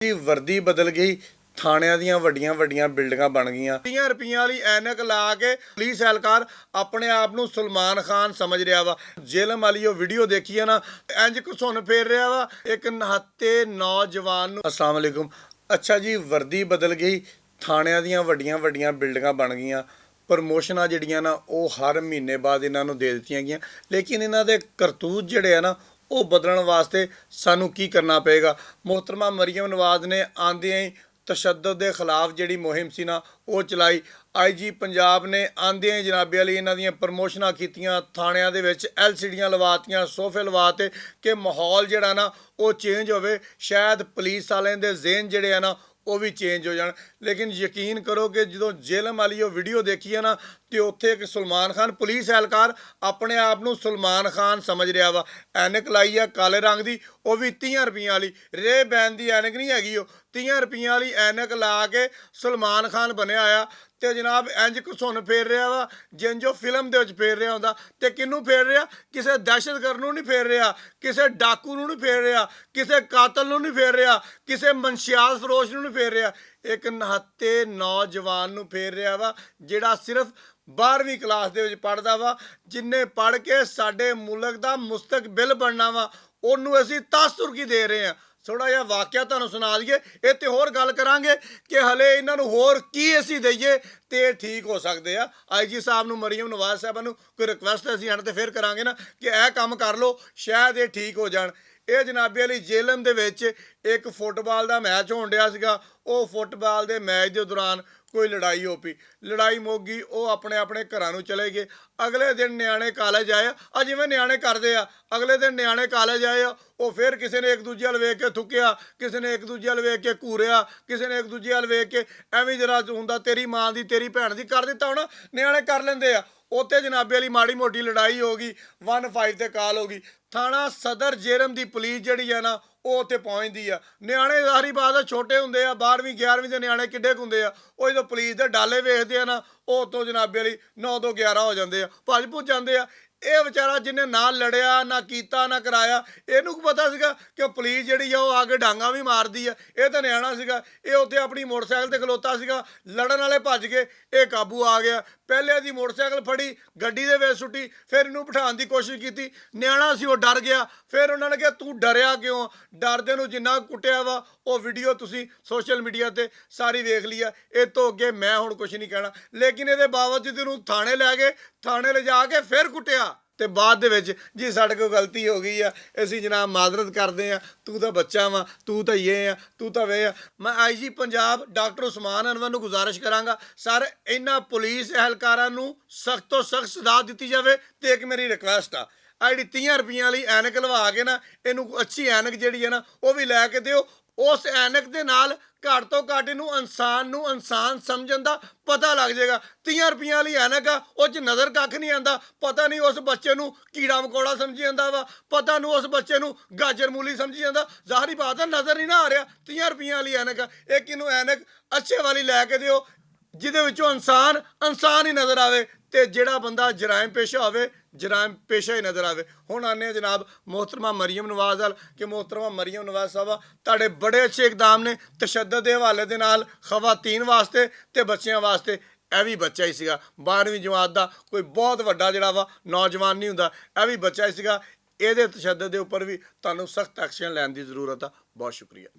ਦੀ ਵਰਦੀ ਬਦਲ ਗਈ। ਥਾਣਿਆਂ ਦੀਆਂ ਵੱਡੀਆਂ ਵੱਡੀਆਂ ਬਿਲਡਿੰਗਾਂ ਬਣ ਗਈਆਂ। 30 ਰੁਪਈਆਂ ਵਾਲੀ ਐਨਕ ਲਾ ਕੇ ਪੁਲਿਸ ਅਹਿਲਕਾਰ ਆਪਣੇ ਆਪ ਨੂੰ ਸਲਮਾਨ ਖਾਨ ਸਮਝ ਰਿਹਾ ਵਾ। ਜ਼ੇਲਮ ਵਾਲੀ ਉਹ ਵੀਡੀਓ ਦੇਖੀ ਆ ਨਾ, ਇੰਜ ਘਸੁੰਨ ਫੇਰ ਰਿਹਾ ਵਾ ਇੱਕ ਨਹੱਤੇ ਨੌਜਵਾਨ ਨੂੰ। अस्सलाम वालेकुम। ਅੱਛਾ ਜੀ, ਵਰਦੀ ਬਦਲ ਗਈ। ਥਾਣਿਆਂ ਦੀਆਂ ਵੱਡੀਆਂ ਵੱਡੀਆਂ ਬਿਲਡਿੰਗਾਂ ਬਣ ਗਈਆਂ। ਪ੍ਰਮੋਸ਼ਨਾਂ ਜਿਹੜੀਆਂ ਨਾ ਉਹ ਹਰ ਮਹੀਨੇ ਬਾਅਦ ਇਹਨਾਂ ਨੂੰ ਦੇ ਦਿੱਤੀਆਂ ਗਈਆਂ, ਲੇਕਿਨ ਇਹਨਾਂ ਦੇ ਕਰਤੂਤ ਜਿਹੜੇ ਆ ਨਾ ਉਹ ਬਦਲਣ ਵਾਸਤੇ ਸਾਨੂੰ ਕੀ ਕਰਨਾ ਪਏਗਾ। ਮੁਹਤਰਮਾ ਮਰੀਮ ਨਵਾਜ਼ ਨੇ ਆਂਦਿਆਂ ਹੀ ਤਸ਼ੱਦਦ ਦੇ ਖਿਲਾਫ ਜਿਹੜੀ ਮੁਹਿੰਮ ਸੀ ਨਾ ਉਹ ਚਲਾਈ। IG ਪੰਜਾਬ ਨੇ ਆਂਦਿਆਂ ਹੀ ਜਨਾਬੇ ਵਾਲੀ ਇਹਨਾਂ ਦੀਆਂ ਪ੍ਰਮੋਸ਼ਨਾਂ ਕੀਤੀਆਂ, ਥਾਣਿਆਂ ਦੇ ਵਿੱਚ LCDਆਂ ਲਵਾਤੀਆਂ, ਸੋਫੇ ਲਵਾਤੇ ਕਿ ਮਾਹੌਲ ਜਿਹੜਾ ਨਾ ਉਹ ਚੇਂਜ ਹੋਵੇ, ਸ਼ਾਇਦ ਪੁਲਿਸ ਵਾਲਿਆਂ ਦੇ ਜ਼ਿਹਨ ਜਿਹੜੇ ਆ ਨਾ ਉਹ ਵੀ ਚੇਂਜ ਹੋ ਜਾਣ। ਲੇਕਿਨ ਯਕੀਨ ਕਰੋ ਕਿ ਜਦੋਂ ਜ਼ੇਲਮ ਵਾਲੀ ਉਹ ਵੀਡੀਓ ਦੇਖੀ ਹੈ ਨਾ ਤੇ ਉੱਥੇ ਇੱਕ ਸਲਮਾਨ ਖਾਨ ਪੁਲਿਸ ਅਹਿਲਕਾਰ ਆਪਣੇ ਆਪ ਨੂੰ ਸਲਮਾਨ ਖਾਨ ਸਮਝ ਰਿਹਾ ਵਾ। ਐਨਕ ਲਾਈ ਆ ਕਾਲੇ ਰੰਗ ਦੀ, ਉਹ ਵੀ 30 ਰੁਪਈਆਂ ਵਾਲੀ। ਰੇ ਬੈਨ ਦੀ ਐਨਕ ਨਹੀਂ ਹੈਗੀ, ਉਹ 30 ਰੁਪਈਆਂ ਵਾਲੀ ਐਨਕ ਲਾ ਕੇ ਸਲਮਾਨ ਖਾਨ ਬਣਿਆ ਆ ਤੇ ਜਨਾਬ ਇੰਜ ਘਸੁੰਨ ਫੇਰ ਰਿਹਾ ਵਾ ਜਿੰਜ ਉਹ ਫਿਲਮ ਦੇ ਵਿੱਚ ਫੇਰ ਰਿਹਾ ਹੁੰਦਾ। ਤੇ ਕਿਹਨੂੰ ਫੇਰ ਰਿਹਾ? ਕਿਸੇ ਦਹਿਸ਼ਤਗਰਦ ਨੂੰ ਨਹੀਂ ਫੇਰ ਰਿਹਾ, ਕਿਸੇ ਡਾਕੂ ਨੂੰ ਨਹੀਂ ਫੇਰ ਰਿਹਾ, ਕਿਸੇ ਕਾਤਲ ਨੂੰ ਨਹੀਂ ਫੇਰ ਰਿਹਾ, ਕਿਸੇ ਮਨਸ਼ਿਆਤ ਫਰੋਸ਼ ਨੂੰ ਨਹੀਂ ਫੇਰ ਰਿਹਾ। ਇੱਕ ਨਹੱਤੇ ਨੌਜਵਾਨ ਨੂੰ ਫੇਰ ਰਿਹਾ ਵਾ ਜਿਹੜਾ ਸਿਰਫ 12ਵੀਂ ਕਲਾਸ ਦੇ ਵਿੱਚ ਪੜ੍ਹਦਾ ਵਾ, ਜਿੰਨੇ ਪੜ੍ਹ ਕੇ ਸਾਡੇ ਮੁਲਕ ਦਾ ਮੁਸਤਕਬਿਲ ਬਣਨਾ ਵਾ। ਉਹਨੂੰ ਅਸੀਂ ਤਾਸੁਰਗੀ ਦੇ ਰਹੇ ਹਾਂ। ਥੋੜਾ ਜਿਹਾ ਵਾਕਿਆ ਤੁਹਾਨੂੰ ਸੁਣਾ ਦਈਏ, ਇਹ ਤੇ ਹੋਰ ਗੱਲ ਕਰਾਂਗੇ ਕਿ ਹਲੇ ਇਹਨਾਂ ਨੂੰ ਹੋਰ ਕੀ ਅਸੀਂ ਦਈਏ ਤੇ ਇਹ ਠੀਕ ਹੋ ਸਕਦੇ ਆ। IG ਸਾਹਿਬ ਨੂੰ, ਮਰੀਮ ਨਵਾਜ਼ ਸਾਹਿਬਾਂ ਨੂੰ ਕੋਈ ਰਿਕੁਐਸਟ ਅਸੀਂ ਹਣ ਤੇ ਫਿਰ ਕਰਾਂਗੇ ਨਾ ਕਿ ਇਹ ਕੰਮ ਕਰ ਲਓ, ਸ਼ਾਇਦ ਇਹ ਠੀਕ ਹੋ ਜਾਣ। ਇਹ ਜਨਾਬੇ ਵਾਲੀ ਜੇਲਮ ਦੇ ਵਿੱਚ ਇੱਕ ਫੁੱਟਬਾਲ ਦਾ ਮੈਚ ਹੋਣ ਡਿਆ ਸੀਗਾ। ਉਹ ਫੁੱਟਬਾਲ ਦੇ ਮੈਚ ਦੇ ਦੌਰਾਨ ਕੋਈ ਲੜਾਈ ਹੋ ਪਈ, ਲੜਾਈ ਮੁੱਕ ਗਈ, ਉਹ ਆਪਣੇ ਆਪਣੇ ਘਰਾਂ ਨੂੰ ਚਲੇ ਗਏ। ਅਗਲੇ ਦਿਨ ਨਿਆਣੇ ਕਾਲਜ ਆਏ ਆ, ਜਿਵੇਂ ਨਿਆਣੇ ਕਰਦੇ ਆ। ਅਗਲੇ ਦਿਨ ਨਿਆਣੇ ਕਾਲਜ ਆਏ ਆ, ਉਹ ਫਿਰ ਕਿਸੇ ਨੇ ਇੱਕ ਦੂਜੇ ਵੱਲ ਵੇਖ ਕੇ ਥੁੱਕਿਆ, ਕਿਸੇ ਨੇ ਇੱਕ ਦੂਜੇ ਵੱਲ ਵੇਖ ਕੇ ਘੂਰਿਆ, ਕਿਸੇ ਨੇ ਇੱਕ ਦੂਜੇ ਵੱਲ ਵੇਖ ਕੇ ਐਵੇਂ ਜਰਾ ਹੁੰਦਾ ਤੇਰੀ ਮਾਂ ਦੀ ਤੇਰੀ ਭੈਣ ਦੀ ਕਰ ਦਿੱਤਾ ਹੋਣਾ। ਨਿਆਣੇ ਕਰ ਲੈਂਦੇ ਆ। ਉੱਥੇ ਜਨਾਬੇ ਵਾਲੀ ਮਾੜੀ ਮੋਟੀ ਲੜਾਈ ਹੋ ਗਈ, 15 ਤੇ ਕਾਲ ਹੋ ਗਈ। ਥਾਣਾ ਸਦਰ ਜੇਲਮ ਦੀ ਪੁਲਿਸ ਜਿਹੜੀ ਆ ਨਾ ਉਹ ਉੱਥੇ ਪਹੁੰਚਦੀ ਆ। ਨਿਆਣੇ ਜ਼ਾਹਰੀ ਬਾਤ ਆ ਛੋਟੇ ਹੁੰਦੇ ਆ, 12ਵੀਂ 11ਵੀਂ ਦੇ ਨਿਆਣੇ ਕਿੱਡੇ ਕੁ ਹੁੰਦੇ ਆ। ਉਹ ਜਦੋਂ ਪੁਲਿਸ ਦੇ ਡਾਲੇ ਵੇਖਦੇ ਆ ਨਾ ਉਹ ਉੱਥੋਂ ਜਨਾਬੇ ਵਾਲੀ 9 ਤੋਂ 11 ਹੋ ਜਾਂਦੇ ਆ, ਭੱਜ ਭੁੱਜ ਜਾਂਦੇ ਆ। ਇਹ ਵਿਚਾਰਾ ਜਿਹਨੇ ਨਾ ਲੜਿਆ, ਨਾ ਕੀਤਾ, ਨਾ ਕਰਾਇਆ, ਇਹਨੂੰ ਕੀ ਪਤਾ ਸੀਗਾ ਕਿ ਪੁਲਿਸ ਜਿਹੜੀ ਆ ਉਹ ਆ ਕੇ ਡਾਂਗਾ ਵੀ ਮਾਰਦੀ ਆ। ਇਹ ਤਾਂ ਨਿਆਣਾ ਸੀਗਾ, ਇਹ ਉੱਥੇ ਆਪਣੀ ਮੋਟਰਸਾਈਕਲ ਤੇ ਖਲੋਤਾ ਸੀਗਾ, ਲੜਨ ਵਾਲੇ ਭੱਜ ਗਏ, ਇਹ ਕਾਬੂ ਆ ਗਿਆ। ਪਹਿਲੇ ਇਹਦੀ ਮੋਟਰਸਾਈਕਲ ਫੜੀ, ਗੱਡੀ ਦੇ ਵਿੱਚ ਸੁੱਟੀ, ਫਿਰ ਇਹਨੂੰ ਬਿਠਾਉਣ ਦੀ ਕੋਸ਼ਿਸ਼ ਕੀਤੀ। ਨਿਆਣਾ ਸੀ, ਉਹ ਡਰ ਗਿਆ। ਫਿਰ ਉਹਨਾਂ ਨੇ ਕਿਹਾ ਤੂੰ ਡਰਿਆ ਕਿਉਂ? ਡਰਦੇ ਨੂੰ ਜਿੰਨਾ ਕੁੱਟਿਆ ਵਾ ਉਹ ਵੀਡੀਓ ਤੁਸੀਂ ਸੋਸ਼ਲ ਮੀਡੀਆ ਤੇ ਸਾਰੀ ਵੇਖ ਲਈ ਆ। ਇਹ ਤੋਂ ਅੱਗੇ ਮੈਂ ਹੁਣ ਕੁਝ ਨਹੀਂ ਕਹਿਣਾ। ਲੇਕਿਨ ਇਹਦੇ ਬਾਵਜੂਦ ਇਹਨੂੰ ਥਾਣੇ ਲੈ ਗਏ, ਥਾਣੇ ਲਿਜਾ ਕੇ ਫਿਰ ਕੁੱਟਿਆ ਤੇ ਬਾਅਦ ਦੇ ਵਿੱਚ ਜੀ ਸਾਡੇ ਕੋਲ ਗਲਤੀ ਹੋ ਗਈ ਆ, ਅਸੀਂ ਜਨਾਬ ਮਾਜ਼ਰਤ ਕਰਦੇ ਆ, ਤੂੰ ਤਾਂ ਬੱਚਾ ਵਾ, ਤੂੰ ਤਾਂ ਇਹ ਆ, ਤੂੰ ਤਾਂ ਵੇ ਆ। ਮੈਂ IG ਪੰਜਾਬ ਡਾਕਟਰ ਉਸਮਾਨ ਅਨਵਰ ਨੂੰ ਗੁਜ਼ਾਰਿਸ਼ ਕਰਾਂਗਾ, ਸਰ ਇਹਨਾਂ ਪੁਲਿਸ ਅਹਿਲਕਾਰਾਂ ਨੂੰ ਸਖਤ ਤੋਂ ਸਖਤ ਸਜ਼ਾ ਦਿੱਤੀ ਜਾਵੇ। ਤੇ ਇੱਕ ਮੇਰੀ ਰਿਕੁਐਸਟ ਆ, ਜਿਹੜੀ 30 ਰੁਪਈਆਂ ਵਾਲੀ ਐਨਕ ਲਵਾ ਕੇ ਨਾ ਇਹਨੂੰ ਅੱਛੀ ਐਨਕ ਜਿਹੜੀ ਹੈ ਨਾ ਉਹ ਵੀ ਲੈ ਕੇ ਦਿਓ। ਉਸ ਐਨਕ ਦੇ ਨਾਲ ਘੱਟ ਤੋਂ ਘੱਟ ਇਹਨੂੰ ਇਨਸਾਨ ਸਮਝਣ ਦਾ ਪਤਾ ਲੱਗ ਜਾਏਗਾ। 30 ਰੁਪਈਆਂ ਵਾਲੀ ਐਨਕ ਆ, ਉਹ 'ਚ ਨਜ਼ਰ ਕੱਖ ਨਹੀਂ ਆਉਂਦਾ। ਪਤਾ ਨਹੀਂ ਉਸ ਬੱਚੇ ਨੂੰ ਕੀੜਾ ਮਕੌੜਾ ਸਮਝੀ ਜਾਂਦਾ ਵਾ, ਪਤਾ ਨਹੀਂ ਉਸ ਬੱਚੇ ਨੂੰ ਗਾਜਰ ਮੂਲੀ ਸਮਝੀ ਜਾਂਦਾ। ਜ਼ਾਹਰੀ ਬਾਤ ਆ ਨਜ਼ਰ ਨਹੀਂ ਨਾ ਆ ਰਿਹਾ। 30 ਰੁਪਈਆਂ ਵਾਲੀ ਐਨਕ ਆ, ਇੱਕ ਇਹਨੂੰ ਐਨਕ ਅੱਛੇ ਵਾਲੀ ਲੈ ਕੇ ਦਿਓ ਜਿਹਦੇ ਵਿੱਚੋਂ ਇਨਸਾਨ ਹੀ ਨਜ਼ਰ ਆਵੇ ਤੇ ਜਿਹੜਾ ਬੰਦਾ ਜਰਾਇਮ ਪੇਸ਼ਾ ਹੋਵੇ ਜਰਾਇਮ ਪੇਸ਼ਾ ਹੀ ਨਜ਼ਰ ਆਵੇ। ਹੁਣ ਆਨੇ ਜਨਾਬ ਮੁਹਤਰਮਾ ਮਰੀਮ ਨਵਾਜ਼ ਵੱਲ ਕਿ ਮੁਹਤਰਮਾ ਮਰੀਮ ਨਵਾਜ਼ ਸਾਹਿਬਾ ਤੁਹਾਡੇ ਬੜੇ ਅੱਛੇ ਇਕਦਾਮ ਨੇ ਤਸ਼ੱਦਦ ਦੇ ਹਵਾਲੇ ਦੇ ਨਾਲ ਖਵਾਤੀਨ ਵਾਸਤੇ ਤੇ ਬੱਚਿਆਂ ਵਾਸਤੇ। ਇਹ ਵੀ ਬੱਚਾ ਹੀ ਸੀਗਾ 12ਵੀਂ ਜਮਾਤ ਦਾ, ਕੋਈ ਬਹੁਤ ਵੱਡਾ ਜਿਹੜਾ ਵਾ ਨੌਜਵਾਨ ਨਹੀਂ ਹੁੰਦਾ, ਇਹ ਵੀ ਬੱਚਾ ਹੀ ਸੀਗਾ। ਇਹਦੇ ਤਸ਼ੱਦਦ ਦੇ ਉੱਪਰ ਵੀ ਤੁਹਾਨੂੰ ਸਖਤ ਐਕਸ਼ਨ ਲੈਣ ਦੀ ਜ਼ਰੂਰਤ ਆ। ਬਹੁਤ ਸ਼ੁਕਰੀਆ।